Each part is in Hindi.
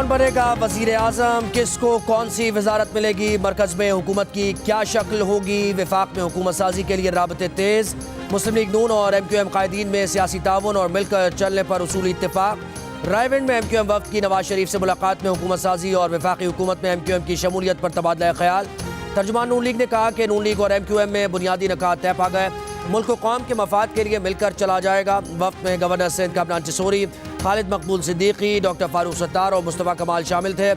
कौन बनेगा वजीर आजम, किसको कौन सी वजारत मिलेगी, मरकज में हुकूमत की क्या शक्ल होगी, विफाक में हुकूमत साजी के लिए राबते तेज, मुस्लिम लीग नून और MQM कायदीन में सियासी ताउन और मिलकर चलने पर उसूली इत्तेफाक। रायविंड में MQM वफ्द की नवाज शरीफ से मुलाकात में हुकूमत साजी और विफाकी हुकूमत में MQM की शमूलियत पर तबादला ख्याल। तर्जुमान नून लीग ने कहा कि नून लीग और MQM में बुनियादी निकात तय पा गए, मुल्क को कौम के मफाद के लिए मिलकर चला जाएगा। वफ्द में गवर्नर सिंध कामरान चिसोरी, खालिद मकबूल सिद्दीकी, डॉक्टर फारूक सत्तार और मुस्तफ़ा कमाल शामिल थे।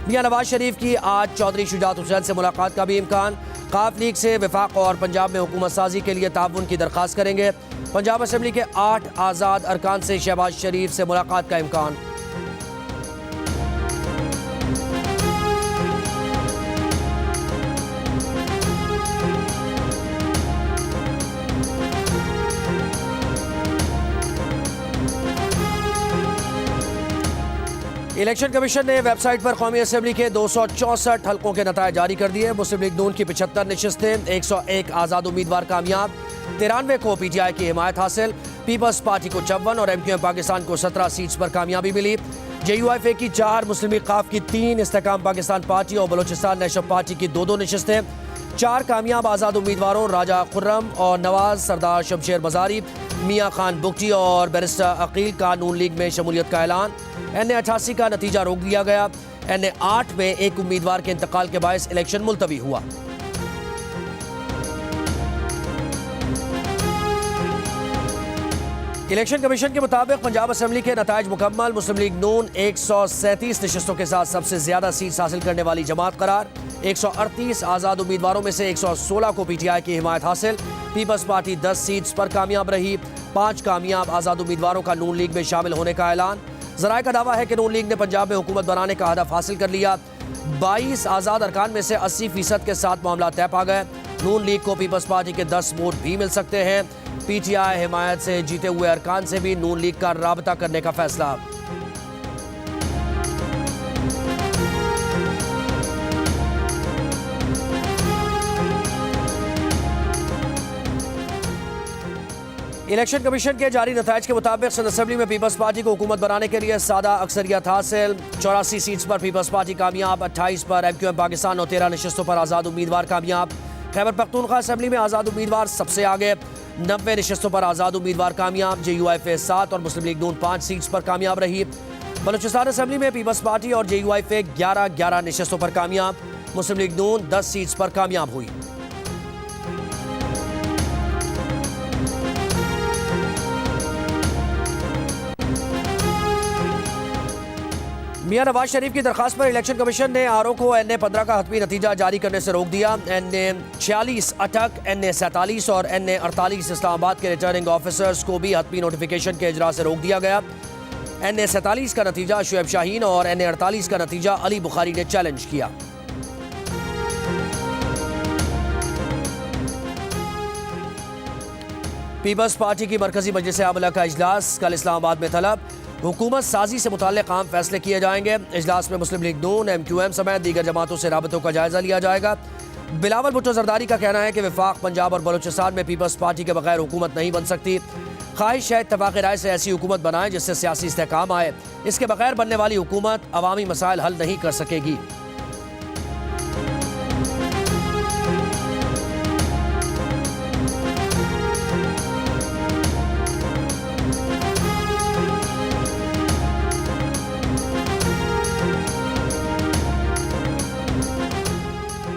मियां नवाज शरीफ की आज चौधरी शुजात हुसैन से मुलाकात का भी इम्कान। काफ लीग से विफाक और पंजाब में हुकूमत साजी के लिए ताउन की दरख्वास्त करेंगे। पंजाब असम्बली के 8 आज़ाद अरकान से शहबाज शरीफ से मुलाकात का इम्कान। इलेक्शन कमीशन ने वेबसाइट पर कौमी असम्बली के 264 हल्कों के नतायज जारी कर दिए। मुस्लिम लीग नून की 75 नशिस्तें, 101 आज़ाद उम्मीदवार कामयाब, 93 को PTI की हिमायत हासिल, पीपल्स पार्टी को 54 और MQM पाकिस्तान को 17 सीट्स पर कामयाबी मिली। JUIFA की 4, मुस्लिम लीग काफ की 3, इस्तेकाम पाकिस्तान पार्टी और बलोचिस्तान नेशनल पार्टी की 2 नशिस्तें। 4 कामयाब आज़ाद उम्मीदवारों राजा खुर्रम और नवाज, सरदार शमशेर मजारी, मियाँ खान बुगटी और बैरिस्टर अकील का नून लीग में शमूलियत का ऐलान। NA-88 का नतीजा रोक दिया गया। NA-8 में एक उम्मीदवार के इंतकाल के बायस इलेक्शन मुलतवी हुआ। इलेक्शन कमीशन के मुताबिक पंजाब असम्बली के नतायज मुकम्मल। मुस्लिम लीग नून 137 नशिस्तों के साथ सबसे ज्यादा सीट्स हासिल करने वाली जमात करार। 138 आज़ाद उम्मीदवारों में से 116 को PTI की हिमायत हासिल। पीपल्स पार्टी 10 सीट्स पर कामयाब रही। 5 कामयाब आज़ाद उम्मीदवारों का नून लीग में शामिल होने का ऐलान। ज़राए का दावा है कि नून लीग ने पंजाब में हुकूमत बनाने का हदफ हासिल कर लिया। 22 आज़ाद अरकान में से 80% के साथ मामला तय पा गए। नून लीग को पीपल्स पार्टी के 10 वोट भी मिल सकते हैं। PTI हिमायत से जीते हुए अरकान से भी नून लीग का राबता करने का फैसला। इलेक्शन कमीशन के जारी नतायज के मुताबिक सिंध असम्बली में पीपल्स पार्टी को हुकूमत बनाने के लिए सादा अक्सरियत हासिल। 84 सीट्स पर पीपल्स पार्टी कामयाब, 28 पर MQM पाकिस्तान और 13 नशिस्तों पर आज़ाद उम्मीदवार कामयाब। खैबर पख्तूनख्वा असम्बली में आज़ाद उम्मीदवार सबसे आगे, 90 नशिस्तों पर आज़ाद उम्मीदवार कामयाब। JUIFA 7 और मुस्लिम लीग नून 5 सीट्स पर कामयाब रही। बलूचिस्तान असम्बली में पीपल्स पार्टी और JUIFA 11 नशिस्तों पर कामयाब। मुस्लिम लीग नून 10 सीट्स पर कामयाब हुई। मियां नवाज शरीफ की दरखास्त पर इलेक्शन कमीशन ने RO को NA-15 का हतमी नतीजा जारी करने से रोक दिया। NA-46 अटक, NA-47 और NA-48 इस्लामाबाद के रिटर्निंग ऑफिसर्स को भी हतमी नोटिफिकेशन के इजरा से रोक दिया गया। NA-47 का नतीजा शुएब शाहीन और NA-48 का नतीजा अली बुखारी ने चैलेंज किया। पीपल्स पार्टी की मरकजी मजलिस आमला का इजलास कल इस्लामाबाद में तलब। हुकूमत साजी से मुताल्लिक़ अहम फैसले किए जाएंगे। इजलास में मुस्लिम लीग नून, MQM समेत दीगर जमातों से राबतों का जायजा लिया जाएगा। बिलावल भुट्टो जरदारी का कहना है कि विफाक पंजाब और बलूचिस्तान में पीपल्स पार्टी के बगैर हुकूमत नहीं बन सकती। ख्वाहिश है इत्तफाक़ राय से ऐसी हुकूमत बनाएं जिससे सियासी इस्तेहकाम आए। इसके बगैर बनने वाली हुकूमत अवामी मसाइल हल नहीं कर सकेगी।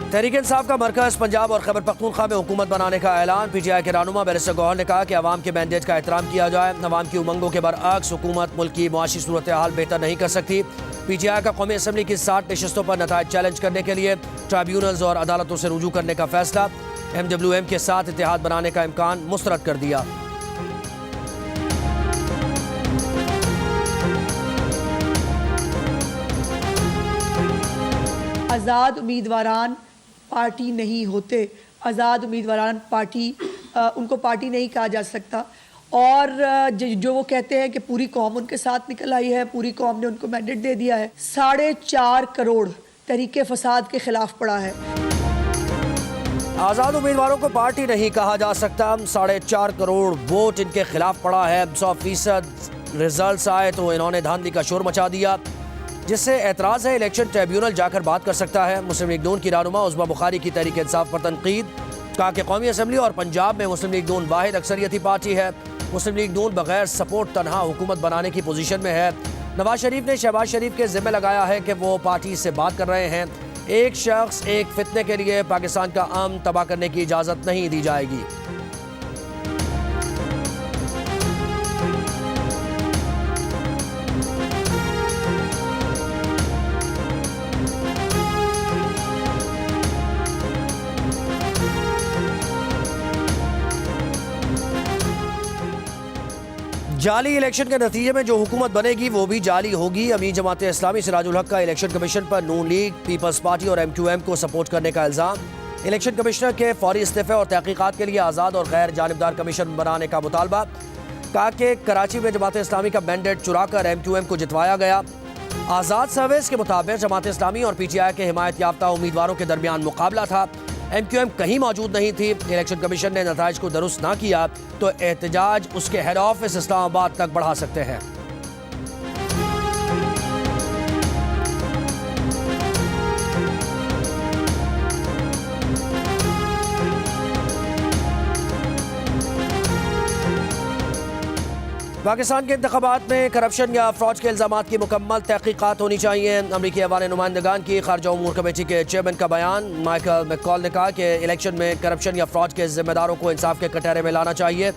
तहरीक इंसाफ का मरकज पंजाब और खैबर पख्तूनख्वा में हुकूमत बनाने का ऐलान। PTI के रहनुमा बैरिस्टर गौहर ने कहा कि अवाम के मैंडेट का एहतराम किया जाए। अवाम की उमंगों के बरअक्स हुकूमत मुल्क की मुआशी सूरत हाल बेहतर नहीं कर सकती। PTI का कौमी असम्बली की 60 नशिस्तों पर नतायज चैलेंज करने के लिए ट्राइब्यूनल्स और अदालतों से रुजू करने का फैसला। MWM के साथ इत्तेहाद बनाने का इम्कान मुस्तरद कर दिया। आज़ाद उम्मीदवारान पार्टी नहीं होते। आज़ाद उम्मीदवारान पार्टी उनको पार्टी नहीं कहा जा सकता। और जो वो कहते हैं कि पूरी कौम उनके साथ निकल आई है, पूरी कौम ने उनको मैंडेट दे दिया है। 4.5 करोड़ तहरीके फसाद के खिलाफ पड़ा है। आज़ाद उम्मीदवारों को पार्टी नहीं कहा जा सकता। 4.5 करोड़ वोट इनके खिलाफ पड़ा है। 100% रिजल्ट्स आए तो इन्होंने धांधली का शोर मचा दिया। जिससे एतराज़ है इलेक्शन ट्रिब्यूनल जाकर बात कर सकता है। मुस्लिम लीग नून की रहनुमा उज़मा बुखारी की तहरीक इंसाफ पर तनकीद, कहा कि कौमी असम्बली और पंजाब में मुस्लिम लीग नून वाहिद अक्सरियती पार्टी है। मुस्लिम लीग नून बगैर सपोर्ट तनहा हुकूमत बनाने की पोजीशन में है। नवाज शरीफ ने शहबाज शरीफ के जिम्मे लगाया है कि वो पार्टी से बात कर रहे हैं। एक शख्स एक फितने के लिए पाकिस्तान का अमन तबाह करने की इजाज़त नहीं दी जाएगी। जाली इलेक्शन के नतीजे में जो हुकूमत बनेगी वो भी जाली होगी। अमीर जमात इस्लामी सिराजुल हक का इलेक्शन कमीशन पर नून लीग, पीपल्स पार्टी और MQM को सपोर्ट करने का इल्ज़ाम। इलेक्शन कमिश्नर के फौरी इस्तीफे और तहकीकात के लिए आज़ाद और गैर जानिबदार कमीशन बनाने का मुतालबा। कहा कि कराची में जमात इस्लामी का मैंडेट चुराकर MQM को जितवाया गया। आज़ाद सर्विस के मुताबिक जमात इस्लामी और PTI के हिमायत याफ्ता उम्मीदवारों के दरमियान मुकाबला था। MQM कहीं मौजूद नहीं थी। इलेक्शन कमीशन ने नताइज को दुरुस्त ना किया तो एहतजाज उसके हेड ऑफिस इस्लामाबाद तक बढ़ा सकते हैं। पाकिस्तान के इंतखाबात में करप्शन या फ्रॉड के इल्ज़ामात की मुकम्मल तहकीकात होनी चाहिए। अमरीकी अवान नुमाइंदगान की खारजा उमूर कमेटी के चेयरमैन का बयान। माइकल मैककॉल ने कहा कि इलेक्शन में करप्शन या फ्रॉड के जिम्मेदारों को इंसाफ के कटहरे में लाना चाहिए।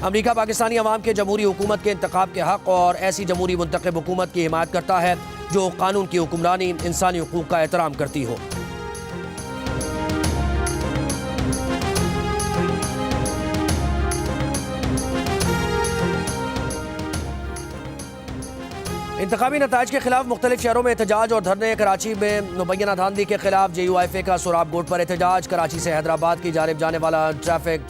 अमरीका पाकिस्तानी अवाम के जमहूरी हुकूमत के इंतखाब के हक़ और ऐसी जमहूरी मुंतखब हुकूमत की हिमायत करता है जो कानून की हुक्मरानी, इंसानी हुकूक का एहतराम करती हो। इंतखाबी नताइज के खिलाफ मुख्तलिफ शहरों में एहतजाज और धरने। कराची में मुबैना धांधली के खिलाफ JUIFA का सोराब गोट पर एहतजाज। कराची से हैदराबाद की जानिब जाने वाला ट्रैफिक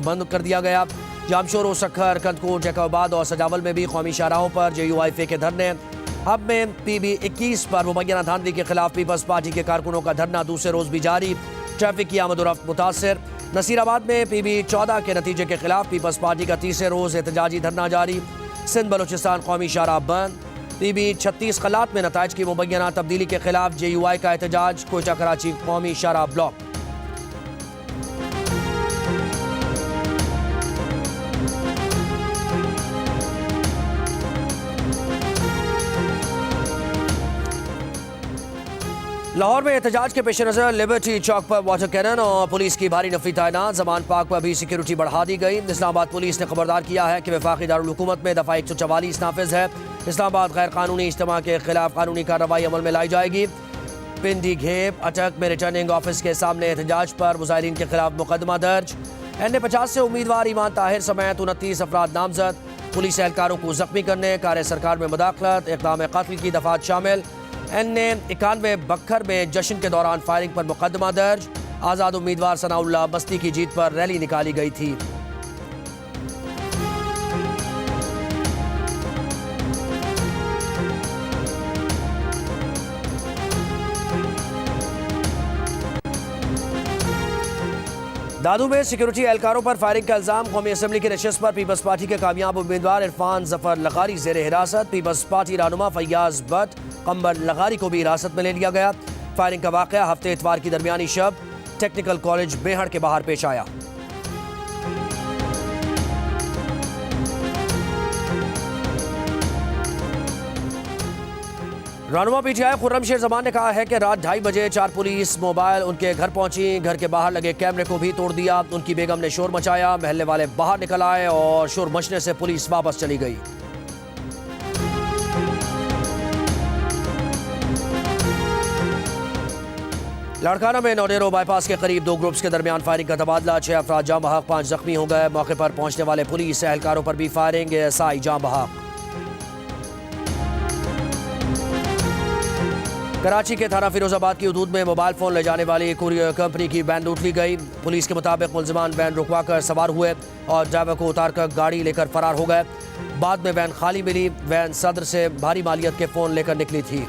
बंद कर दिया गया। जामशोर, सखर, कंदकोट, जैकबाबाद और सजावल में भी कौमी शाहराहों पर JUIFA के धरने। हब में PB21 पर मुबैना धांधली के खिलाफ पीपल्स पार्टी के कारकुनों का धरना दूसरे रोज भी जारी। ट्रैफिक की आमदोरफ्त मुतासर। नसीराबाद में PB14 के नतीजे के खिलाफ पीपल्स पार्टी का तीसरे रोज एहतजाजी धरना जारी। सिंध बलोचिस्तान कौमी शाहराह बंद। PB36 खलात में नताइज की मुबैना तब्दीली के खिलाफ JUI का एहतजाज। कोयटा कराची कौमी शाहराह ब्लॉक। लाहौर में एहतजाज के पेश नज़र लिबर्टी चौक पर वाटर कैनन और पुलिस की भारी नफरी तैनात। जमान पार्क पर भी सिक्योरिटी बढ़ा दी गई। इस्लामाबाद पुलिस ने खबरदार किया है कि वफाकी दारुल हुकूमत में दफ़ा 144 नाफिज है। इस्लामाबाद गैर कानूनी इज्तिमा के खिलाफ कानूनी कार्रवाई अमल में लाई जाएगी। पिंडी घेप अटक में रिटर्निंग ऑफिस के सामने एहतजाज पर मुजाहिरीन के खिलाफ मुकदमा दर्ज। NA50 से उम्मीदवार ईमान ताहिर समेत 29 अफराद नामजद। पुलिस एहलकारों को जख्मी करने, कार्य सरकार में मुदाखलत, इक़दाम कत्ल की दफात शामिल। NA91 बखर में जश्न के दौरान फायरिंग पर मुकदमा दर्ज। आज़ाद उम्मीदवार सनाउल्लाह बस्ती की जीत पर रैली निकाली गई थी। दादू में सिक्योरिटी एहलकारों पर फायरिंग का इल्जाम। कौमी असम्बली की नशस्त पर पीपल्स पार्टी के कामयाब उम्मीदवार इरफान जफर लगारी जेर हिरासत। पीपल्स पार्टी रहनुमा फैयाज भट्ट कंबर लगारी को भी हिरासत में ले लिया गया। फायरिंग का वाक़या हफ्ते इतवार की दरमियानी शब टेक्निकल कॉलेज बेहड़ के बाहर पेश आया। रहनुमा PTI खुर्रम शेर जमान ने कहा है कि रात 2:30 बजे 4 पुलिस मोबाइल उनके घर पहुंची। घर के बाहर लगे कैमरे को भी तोड़ दिया। उनकी बेगम ने शोर मचाया। महल्ले वाले बाहर निकल आए और शोर मचने से पुलिस वापस चली गई। लाड़काना में नौडेरो बाईपास के करीब 2 ग्रुप्स के दरमियान फायरिंग का तबादला। 6 अफराद जाँ बहक, 5 जख्मी हो गए। मौके पर पहुंचने वाले पुलिस एहलकारों पर भी फायरिंग। SI जाँ बहक। कराची के थाना फिरोजाबाद की हदूद में मोबाइल फोन ले जाने वाली कुरियर कंपनी की वैन लूट ली गई। पुलिस के मुताबिक मुलजिमान वैन रुकवाकर सवार हुए और ड्राइवर को उतारकर गाड़ी लेकर फरार हो गए। बाद में वैन खाली मिली। वैन सदर से भारी मालियत के फोन लेकर निकली थी।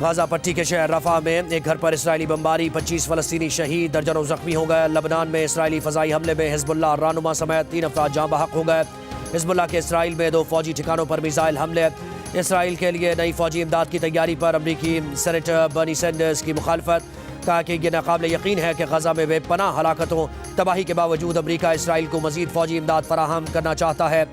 गाजा पट्टी के शहर रफा में एक घर पर इसराइली बमबारी। 25 फलस्तीनी शहीद, दर्जनों जख्मी हो गए। लबनान में इसराइली फजाई हमले में हिजबुल्लाह रहनुमा समेत 3 अफराद जाँ बहक हो गए। हिजबुल्लाह के इसराइल में 2 फौजी ठिकानों पर मिसाइल हमले। इसराइल के लिए नई फौजी इमदाद की तैयारी पर अमरीकी सेनेटर बर्नी सैंडर्स की मुखालफत। कहा कि यह नाकाबिल यकीन है कि गजा में बेपनाह हलाकतों तबाही के बावजूद अमरीका इसराइल को मजीद फौजी इमदाद फराहम करना चाहता है।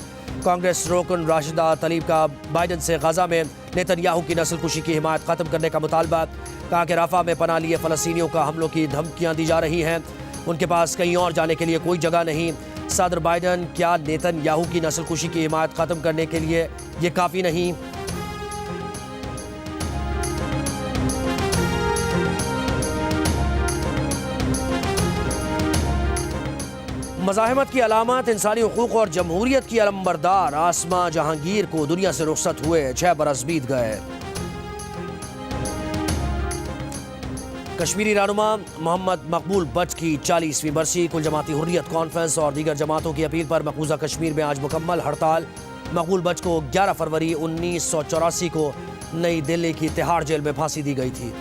कांग्रेस रुकन राशिदा तलीब का बाइडन से गजा में नेतन्याहू की नस्लकुशी की हिमायत ख़त्म करने का मुतालबा। कहा कि राफा में पनाह लिए फ़लस्तीनियों का हमलों की धमकियाँ दी जा रही हैं, उनके पास कहीं और जाने के लिए कोई जगह नहीं। सदर बाइडन, क्या नेतन्याहू की नस्लकुशी की हिमायत ख़त्म करने के लिए ये काफ़ी नहीं? मज़ाहमत की अलामत इंसानी हुकूक और जमहूरियत की अलंबरदार आसमा जहांगीर को दुनिया से रुखसत हुए 6 बरस बीत गए। कश्मीरी रहनुमा मोहम्मद मकबूल बट की 40वीं बरसी। कुल जमाती हुर्रियत कॉन्फ्रेंस और दीगर जमातों की अपील पर मकबूजा कश्मीर में आज मुकम्मल हड़ताल। मकबूल बट को 11 फरवरी 1984 को नई दिल्ली की तिहाड़ जेल में फांसी दी गई थी।